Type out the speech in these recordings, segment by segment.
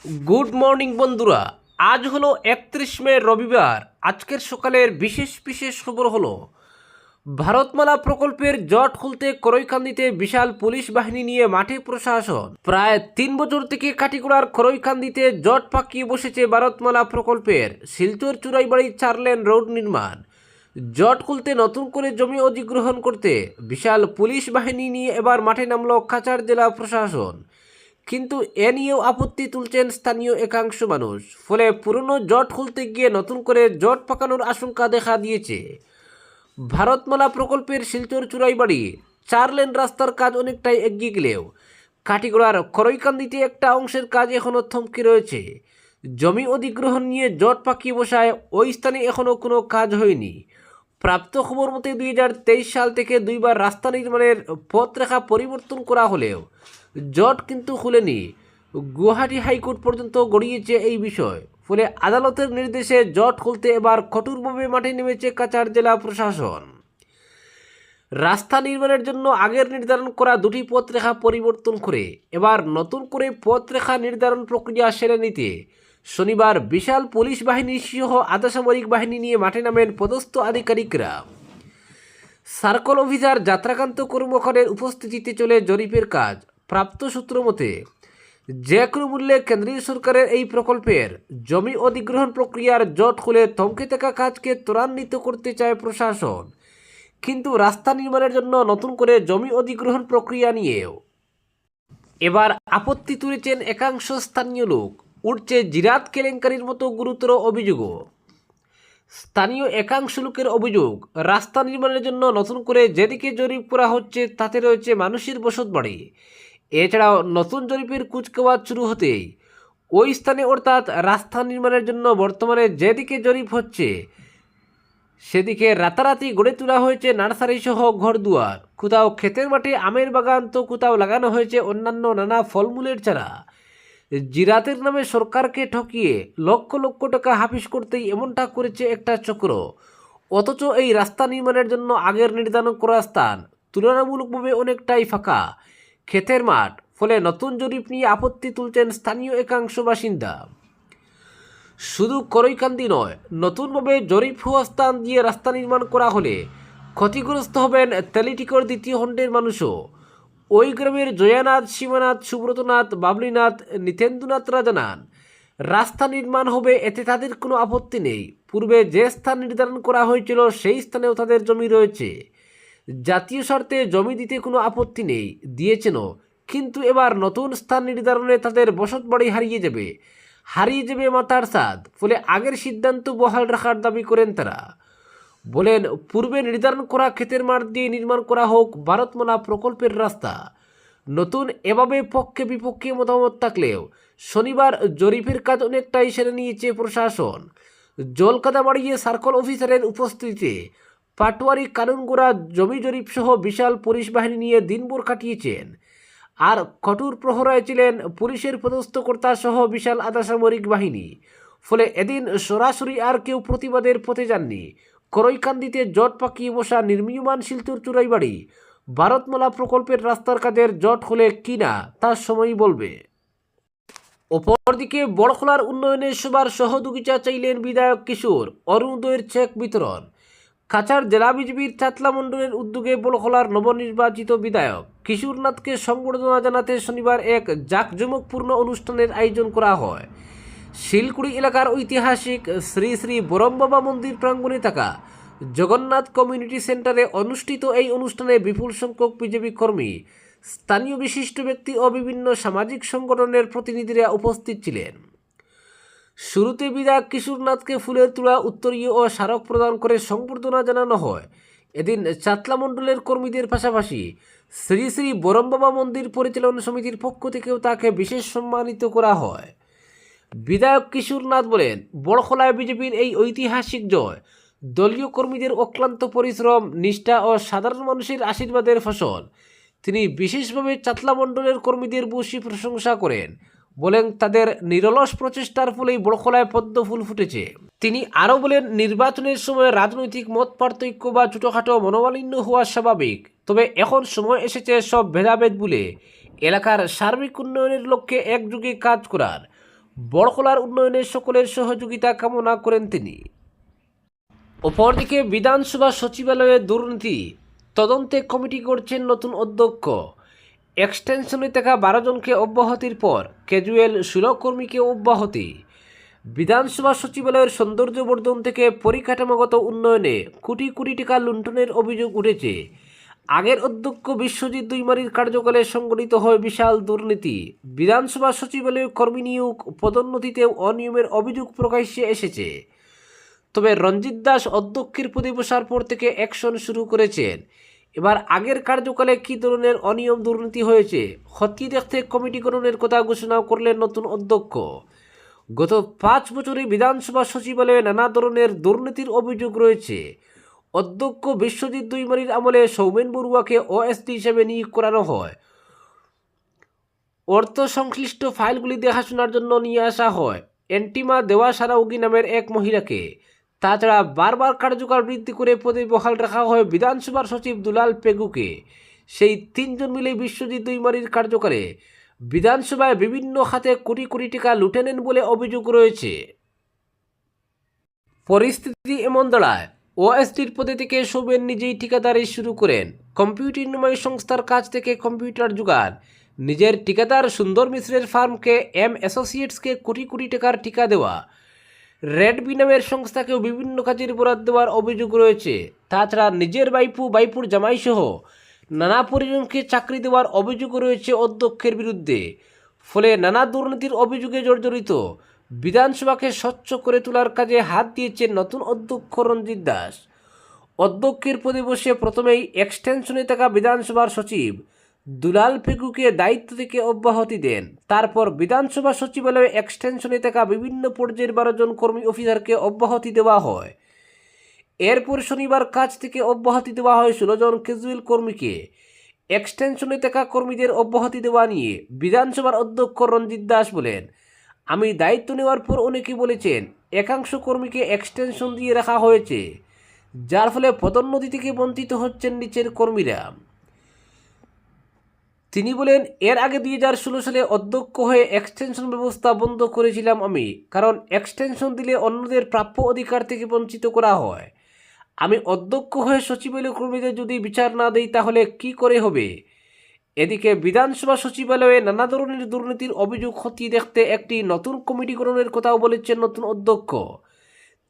Good morning বন্ধুরা। আজ হলো 31 মে রবিবার। আজকের সকালের বিশেষ বিশেষ খবর হলো ভারতমালা প্রকল্পের জট খুলতে করইকান্দিতে বিশাল পুলিশ বাহিনী নিয়ে মাঠে প্রশাসন। প্রায় 3 বছর থেকে কাটিগড়ার করইকান্দিতে জট পাকিয়ে বসেছে ভারতমালা প্রকল্পের শিলচর চুরাইবাড়ি 4 লেন রোড নির্মাণ। জট খুলতে নতুন করে জমি অধিগ্রহণ করতে বিশাল পুলিশ বাহিনী নিয়ে এবার মাঠে নামল কাছাড় জেলা প্রশাসন। কিন্তু এ নিয়েও আপত্তি তুলছেন স্থানীয় একাংশ মানুষ। ফলে পুরনো জট খুলতে গিয়ে নতুন করে জট পাকানোর আশঙ্কা দেখা দিয়েছে। ভারতমালা প্রকল্পের শিলচর চুরাইবাড়ি 4 লেন রাস্তার কাজ অনেকটাই এগিয়ে গেলেও কাটিগড়ার করইকান্দিতে একটা অংশের কাজ এখনও থমকে রয়েছে। জমি অধিগ্রহণ নিয়ে জট পাকিয়ে বসায় ওই স্থানে এখনও কোনো কাজ হয়নি। প্রাপ্ত খবর মতে 2023 সাল থেকে দুইবার রাস্তা নির্মাণের পথরেখা পরিবর্তন করা হলেও জট কিন্তু খুলেনি। গুয়াহাটি হাইকোর্ট পর্যন্ত গড়িয়েছে এই বিষয়। ফলে আদালতের নির্দেশে জট খুলতে এবার কঠোরভাবে মাঠে নেমেছে কাছাড় জেলা প্রশাসন। রাস্তা নির্মাণের জন্য আগের নির্ধারণ করা দুটি পথরেখা পরিবর্তন করে এবার নতুন করে পথরেখা নির্ধারণ প্রক্রিয়া সেরে নিতে শনিবার বিশাল পুলিশ বাহিনী সহ আধাসামরিক বাহিনী নিয়ে মাঠে নামেন পদস্থ আধিকারিকরা। সার্কল অফিসার যাত্রাকান্ত কর্মকারের উপস্থিতিতে চলে জরিপের কাজ। প্রাপ্ত সূত্র মতে যে কোনো মূল্যে কেন্দ্রীয় সরকারের এই প্রকল্পের জমি অধিগ্রহণ প্রক্রিয়ার জট খুলে থমকে থাকা কাজকে ত্বরান্বিত করতে চায় প্রশাসন। কিন্তু রাস্তা নির্মাণের জন্য নতুন করে জমি অধিগ্রহণ প্রক্রিয়া নিয়েও এবার আপত্তি তুলেছেন একাংশ স্থানীয় লোক। উঠছে জিরাত কেলেঙ্কারির মতো গুরুতর অভিযোগও। স্থানীয় একাংশ লোকের অভিযোগ, রাস্তা নির্মাণের জন্য নতুন করে যেদিকে জরিপ করা হচ্ছে তাতে রয়েছে মানুষের বসতবাড়ি। এছাড়াও নতুন জরিপের কুচকাওয়াজ শুরু হতেই ওই স্থানে অর্থাৎ রাস্তা নির্মাণের জন্য বর্তমানে যেদিকে জরিপ হচ্ছে সেদিকে রাতারাতি গড়ে তোলা হয়েছে নার্সারি সহ ঘরদুয়ার। কোথাও ক্ষেতের মাঠে আমের বাগান তো কোথাও লাগানো হয়েছে অন্যান্য নানা ফলমূলের চারা। জিরাতের নামে সরকারকে ঠকিয়ে লক্ষ লক্ষ টাকা হাফিস করতেই এমনটা করেছে একটা চক্র। অথচ এই রাস্তা নির্মাণের জন্য আগের নির্ধারণ করা স্থান তুলনামূলকভাবে অনেকটাই ফাঁকা ক্ষেতের মাঠ। ফলে নতুন জরিপ নিয়ে আপত্তি তুলছেন স্থানীয় একাংশ বাসিন্দা। শুধু করইকান্দি নয়, নতুনভাবে জরিপ হওয়া স্থান দিয়ে রাস্তা নির্মাণ করা হলে ক্ষতিগ্রস্ত হবেন তেলিটিকর দ্বিতীয় খণ্ডের মানুষও। ওই গ্রামের জয়ানাথ, সীমানাথ, সুব্রতনাথ, বাবলিনাথ, নিতেন্দুনাথরা জানান রাস্তা নির্মাণ হবে, এতে তাদের কোনো আপত্তি নেই। পূর্বে যে স্থান নির্ধারণ করা হয়েছিল সেই স্থানেও তাদের জমি রয়েছে। জাতীয় স্বার্থে জমি দিতে কোনো আপত্তি নেই, দিয়েছেনও। কিন্তু এবার নতুন স্থান নির্ধারণে তাদের বসতবাড়ি হারিয়ে যাবে মাথার ছাদ। ফলে আগের সিদ্ধান্ত বহাল রাখার দাবি করেন তারা। বলেন, পূর্বে নির্ধারণ করা ক্ষেতের মাঠ দিয়ে নির্মাণ করা হোক ভারতমালা প্রকল্পের রাস্তা। নতুন এভাবে পক্ষে বিপক্ষে মতামত থাকলেও শনিবার জরিপের কাজ অনেকটাই সেরে নিয়েছে প্রশাসন। জলকাদা বাড়িয়ে সার্কল অফিসারের উপস্থিতিতে পাটোয়ারি কানুনগোড়া জমি জরিপ সহ বিশাল পুলিশ বাহিনী নিয়ে দিনভর কাটিয়েছেন। আর কঠোর প্রহরায় ছিলেন পুলিশের পদস্থ কর্তা সহ বিশাল আধাসামরিক বাহিনী। ফলে এদিন সরাসরি আর কেউ প্রতিবাদের পথে যাননি। করইকান্দিতে জট পাকিয়ে বসা নির্মীয়মান শিলচর চুরাইবাড়ি ভারতমালা প্রকল্পের রাস্তার কাজের জট হলে কিনা তার সময়ই বলবে। অপরদিকে বড়খলার উন্নয়নে সবার সহযোগিতা চাইলেন বিধায়ক কিশোর। অরুণোদয়ের চেক বিতরণ। কাছাড় জেলা বিজেপির চাতলা মণ্ডলের উদ্যোগে বড়খলার নবনির্বাচিত বিধায়ক কিশোরনাথকে সংবর্ধনা জানাতে শনিবার এক জাঁকজমকপূর্ণ অনুষ্ঠানের আয়োজন করা হয়। শিলকুড়ি এলাকার ঐতিহাসিক শ্রী শ্রী বরমবাবা মন্দির প্রাঙ্গণে থাকা জগন্নাথ কমিউনিটি সেন্টারে অনুষ্ঠিত এই অনুষ্ঠানে বিপুল সংখ্যক বিজেপি কর্মী, স্থানীয় বিশিষ্ট ব্যক্তি ও বিভিন্ন সামাজিক সংগঠনের প্রতিনিধিরা উপস্থিত ছিলেন। শুরুতে বিধায়ক কিশোরনাথকে ফুলের তোড়া, উত্তরীয় ও স্মারক প্রদান করে সংবর্ধনা জানানো হয়। এদিন চাতলা মণ্ডলের কর্মীদের পাশাপাশি শ্রী শ্রী বরমবাবা মন্দির পরিচালনা সমিতির পক্ষ থেকেও তাকে বিশেষ সম্মানিত করা হয়। বিধায়ক কিশোরনাথ বলেন, বড়খলায় বিজেপির এই ঐতিহাসিক জয় দলীয় কর্মীদের অক্লান্ত পরিশ্রম, নিষ্ঠা ও সাধারণ মানুষের আশীর্বাদের ফসল। তিনি বিশেষভাবে চাতলা মণ্ডলের কর্মীদের বসি প্রশংসা করেন। বলেন, তাদের নিরলস প্রচেষ্টার ফলেই বড়খলায় পদ্ম ফুল ফুটেছে। তিনি আরও বলেন, নির্বাচনের সময় রাজনৈতিক মত পার্থক্য বা ছোটোখাটো মনোমালিন্য হওয়া স্বাভাবিক, তবে এখন সময় এসেছে সব ভেদাভেদ ভুলে এলাকার সার্বিক উন্নয়নের লক্ষ্যে একযোগে কাজ করার। বড়খলার উন্নয়নে সকলের সহযোগিতা কামনা করেন তিনি। অপরদিকে বিধানসভা সচিবালয়ে দুর্নীতি তদন্তে কমিটি করছেন নতুন অধ্যক্ষ। এক্সটেনশনে থাকা 12 জনকে অব্যাহতির পর ক্যাজুয়াল 16 কর্মীকে অব্যাহতি। বিধানসভা সচিবালয়ের সৌন্দর্যবর্ধন থেকে পরিকাঠামোগত উন্নয়নে কোটি কোটি টাকা লুণ্ঠনের অভিযোগ উঠেছে। আগের অধ্যক্ষ বিশ্বজিৎ দুইমারির কার্যকালে সংগঠিত হয় বিশাল দুর্নীতি। বিধানসভা সচিবালয়ে কর্মী নিয়োগ পদোন্নতিতেও অনিয়মের অভিযোগ প্রকাশ্যে এসেছে। তবে রঞ্জিত দাস অধ্যক্ষের পদে বসার পর থেকে অ্যাকশন শুরু করেছেন। এবার আগের কার্যকালে কী ধরনের অনিয়ম দুর্নীতি হয়েছে খতিয়ে দেখতে কমিটি গঠনের কথা ঘোষণা করলেন নতুন অধ্যক্ষ। গত 5 বছরে বিধানসভা সচিবালয়ে নানা ধরনের দুর্নীতির অভিযোগ রয়েছে। অধ্যক্ষ বিশ্বজিৎ দুইমারির আমলে সৌমেন বড়ুয়াকে ওএসডি হিসেবে নিয়োগ করানো হয়। অর্থ সংশ্লিষ্ট ফাইলগুলি দেখাশোনার জন্য নিয়ে আসা হয় এন্টিমা দেওয়া সারাউগি নামের এক মহিলাকে। তাছাড়া বারবার কার্যকাল বৃদ্ধি করে পদে বহাল রাখা হয় বিধানসভার সচিব দুলাল পেগুকে। সেই 3 জন মিলে বিশ্বজিৎ দুইমারির কার্যকালে বিধানসভায় বিভিন্ন খাতে কোটি কোটি টাকা লুটে নেন বলে অভিযোগ রয়েছে। পরিস্থিতি এমন দাঁড়ায় ওএসডির পদে থেকে সৌমেন নিজেই ঠিকাদারি শুরু করেন। কম্পিউটারময় সংস্থার কাছ থেকে কম্পিউটার জোগাড়, নিজের ঠিকাদার সুন্দর মিশ্রের ফার্মকে এম অ্যাসোসিয়েটসকে কোটি কোটি টাকার ঠিকা দেওয়া, রেডবি নামের সংস্থাকেও বিভিন্ন কাজের বরাদ দেওয়ার অভিযোগ রয়েছে। তাছাড়া নিজের বাইপুর জামাইসহ নানা পরিজনকে চাকরি দেওয়ার অভিযোগ রয়েছে অধ্যক্ষের বিরুদ্ধে। ফলে নানা দুর্নীতির অভিযোগে জর্জরিত বিধানসভাকে স্বচ্ছ করে তোলার কাজে হাত দিয়েছেন নতুন অধ্যক্ষ রঞ্জিত দাস। অধ্যক্ষের পদে বসে প্রথমেই এক্সটেনশনে থাকা বিধানসভার সচিব দুলাল পেগুকে দায়িত্ব থেকে অব্যাহতি দেন। তারপর বিধানসভা সচিবালয়ে এক্সটেনশনে থাকা বিভিন্ন পর্যায়ের 12 জন কর্মী অফিসারকে অব্যাহতি দেওয়া হয়। এরপর শনিবার কাজ থেকে অব্যাহতি দেওয়া হয় 16 জন ক্যাজুয়াল কর্মীকে। এক্সটেনশনে থাকা কর্মীদের অব্যাহতি দেওয়া নিয়ে বিধানসভার অধ্যক্ষ রঞ্জিত দাস বলেন, আমি দায়িত্ব নেওয়ার পর অনেকে বলেছেন একাংশ কর্মীকে এক্সটেনশন দিয়ে রাখা হয়েছে, যার ফলে পদোন্নতি থেকে বঞ্চিত হচ্ছেন নিচের কর্মীরা। তিনি বলেন, এর আগে 2016 সালে অধ্যক্ষ হয়ে এক্সটেনশন ব্যবস্থা বন্ধ করেছিলাম আমি, কারণ এক্সটেনশন দিলে অন্যদের প্রাপ্য অধিকার থেকে বঞ্চিত করা হয়। আমি অধ্যক্ষ হয়ে সচিবালয় কর্মীদের যদি বিচার না দেই তাহলে কি করে হবে। এদিকে বিধানসভা সচিবালয়ে নানা ধরনের দুর্নীতির অভিযোগ খতিয়ে দেখতে একটি নতুন কমিটি গঠনের কথাও বলেছেন নতুন অধ্যক্ষ।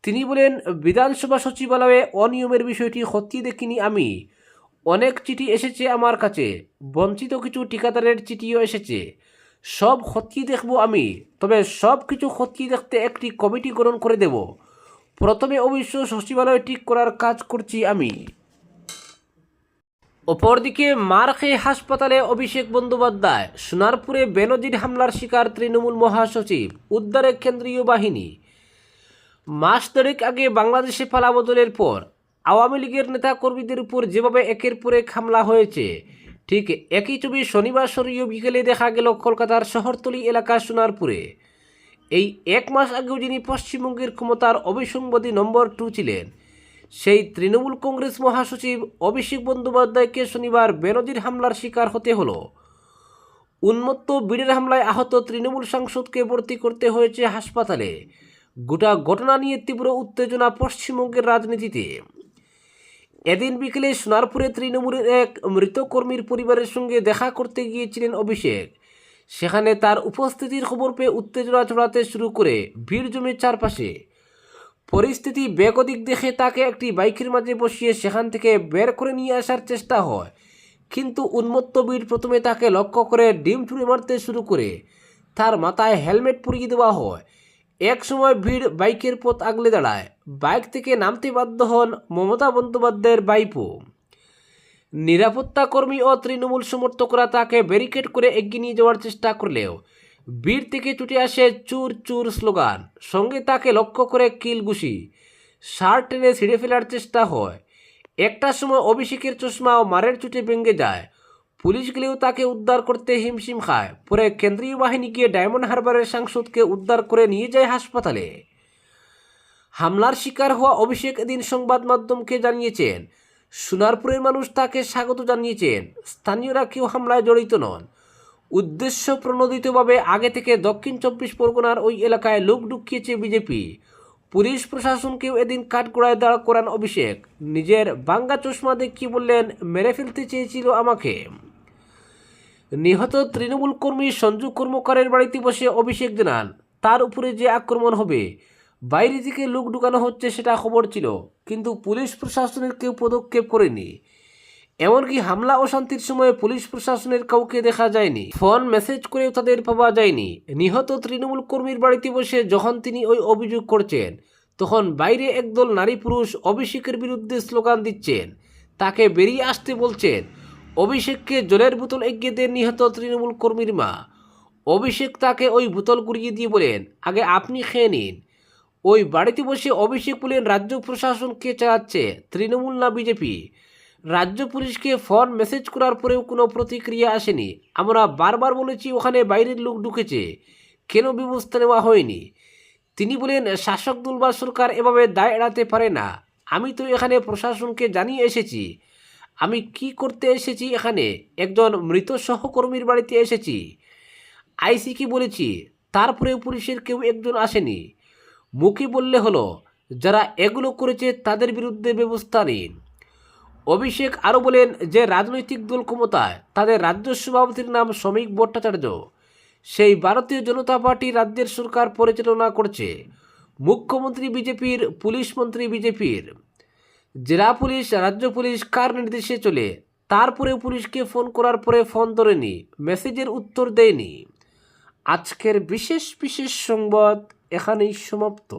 তিনি বলেন, বিধানসভা সচিবালয়ে অনিয়মের বিষয়টি খতিয়ে দেখিনি আমি। অনেক চিঠি এসেছে আমার কাছে, বঞ্চিত কিছু ঠিকাদারের চিঠিও এসেছে, সব খতিয়ে দেখব আমি। তবে সব কিছু খতিয়ে দেখতে একটি কমিটি গঠন করে দেব। প্রথমে অবশ্য সচিবালয় ঠিক করার কাজ করছি আমি। অপরদিকে মার খেয়ে হাসপাতালে অভিষেক বন্দ্যোপাধ্যায়। সোনারপুরে বেনজির হামলার শিকার তৃণমূল মহাসচিব, উদ্ধারে কেন্দ্রীয় বাহিনী। মাস দেড়েক আগে বাংলাদেশে পালাবদলের পর আওয়ামী লীগের নেতা কর্মীদের উপর যেভাবে একের পর এক হামলা হয়েছে, ঠিক একই ছবি শনিবার সরিয়ে বিকেলে দেখা গেল কলকাতার শহরতলি এলাকা সোনারপুরে। এই 1 মাস আগেও যিনি পশ্চিমবঙ্গের ক্ষমতার অবিসংবাদী নম্বর 2 ছিলেন, সেই তৃণমূল কংগ্রেস মহাসচিব অভিষেক বন্দ্যোপাধ্যায়কে শনিবার বেনজির হামলার শিকার হতে হলো। উন্মত্ত ভিড়ের হামলায় আহত তৃণমূল সাংসদকে ভর্তি করতে হয়েছে হাসপাতালে। গোটা ঘটনা নিয়ে তীব্র উত্তেজনা পশ্চিমবঙ্গের রাজনীতিতে। এদিন বিকেলে সোনারপুরে তৃণমূলের এক মৃত কর্মীর পরিবারের সঙ্গে দেখা করতে গিয়েছিলেন অভিষেক। সেখানে তার উপস্থিতির খবর পেয়ে উত্তেজনা ছড়াতে শুরু করে ভিড় জমে চারপাশে। পরিস্থিতি বেগতিক দেখে তাকে একটি বাইকের মাঝে বসিয়ে সেখান থেকে বের করে নিয়ে আসার চেষ্টা হয়, কিন্তু উন্মত্ত ভিড় প্রথমে তাকে লক্ষ্য করে ডিম ছুঁড়ে মারতে শুরু করে। তার মাথায় হেলমেট পরিয়ে দেওয়া হয়। এক সময় ভিড় বাইকের পথ আগলে দাঁড়ায়। বাইক থেকে নামতে বাধ্য হন মমতা বন্দ্যোপাধ্যায়ের ভাইপো। নিরাপত্তা কর্মী ও তৃণমূল সমর্থকরা তাকে ব্যারিকেড করে এগিয়ে নিয়ে যাওয়ার চেষ্টা করলেও ভিড় থেকে ছুটে আসে চুর চুর স্লোগান, সঙ্গে তাকে লক্ষ্য করে কিল ঘুষি, শার্ট টেনে ছিঁড়ে ফেলার চেষ্টা হয়। একটা সময় অভিষেকের চশমা ও মারের চোটে ভেঙে যায়। পুলিশ গেলেও তাকে উদ্ধার করতে হিমশিম খায়। পরে কেন্দ্রীয় বাহিনী গিয়ে ডায়মন্ড হারবারের সাংসদকে উদ্ধার করে নিয়ে যায় হাসপাতালে। হামলার শিকার হওয়া অভিষেক এদিন সংবাদ মাধ্যমকে জানিয়েছেন, সোনারপুরের মানুষ তাকে স্বাগত জানিয়েছেন। স্থানীয়রা কেউ হামলায় জড়িত নন। উদ্দেশ্য প্রণোদিতভাবে আগে থেকে দক্ষিণ 24 পরগনার ওই এলাকায় লোক ঢুকিয়েছে বিজেপি। পুলিশ প্রশাসনকেও এদিন কাঠগড়ায় দাঁড় করান অভিষেক। নিজের বাঙ্গা চশমা দেখিয়ে বললেন, মেরে ফেলতে চেয়েছিল আমাকে। নিহত তৃণমূল কর্মী সঞ্জু কর্মকারের বাড়িতে বসে অভিষেক জানান, তার উপরে যে আক্রমণ হবে, বাইরে থেকে লোক ঢুকানো হচ্ছে সেটা খবর ছিল, কিন্তু পুলিশ প্রশাসনের কেউ পদক্ষেপ করেনি। এমনকি হামলা অশান্তির সময় পুলিশ প্রশাসনের কাউকে দেখা যায়নি, ফোন মেসেজ করেও তাদের পাওয়া যায়নি। নিহত তৃণমূল কর্মীর বাড়িতে বসে যখন তিনি ওই অভিযোগ করছেন, তখন বাইরে একদল নারী পুরুষ অভিষেকের বিরুদ্ধে স্লোগান দিচ্ছেন, তাকে বেরিয়ে আসতে বলছেন। অভিষেককে জলের বোতল এগিয়ে দেন নিহত তৃণমূল কর্মীর মা। অভিষেক তাকে ওই বোতল গুড়িয়ে দিয়ে বলেন, আগে আপনি খেয়ে নিন। ওই বাড়িতে বসে অভিষেক বলেন, রাজ্য প্রশাসন কে চালাচ্ছে, তৃণমূল না বিজেপি? রাজ্য পুলিশকে ফোন মেসেজ করার পরেও কোনো প্রতিক্রিয়া আসেনি। আমরা বারবার বলেছি ওখানে বাইরের লোক ঢুকেছে, কেন ব্যবস্থা নেওয়া হয়নি? তিনি বলেন, শাসক দল বা সরকার এভাবে দায় এড়াতে পারে না। আমি তো এখানে প্রশাসনকে জানিয়ে এসেছি। আমি কি করতে এসেছি এখানে? একজন মৃত সহকর্মীর বাড়িতে এসেছি। আইসিকে বলেছি, তারপরে পুলিশের কেউ একজন আসেনি। মুখে বললে হলো, যারা এগুলো করেছে তাদের বিরুদ্ধে ব্যবস্থা নিন। অভিষেক আরও বলেন, যে রাজনৈতিক দল ক্ষমতায়, তাদের রাজ্য সভাপতির নাম শ্রমিক ভট্টাচার্য। সেই ভারতীয় জনতা পার্টি রাজ্যের সরকার পরিচালনা করছে। মুখ্যমন্ত্রী বিজেপির, পুলিশ মন্ত্রী বিজেপির। জেলা পুলিশ, রাজ্য পুলিশ কার নির্দেশে চলে? তারপরে পুলিশকে ফোন করার পরে ফোন ধরেনি, মেসেজের উত্তর দেয়নি। আজকের বিশেষ সংবাদ এখানেই সমাপ্ত।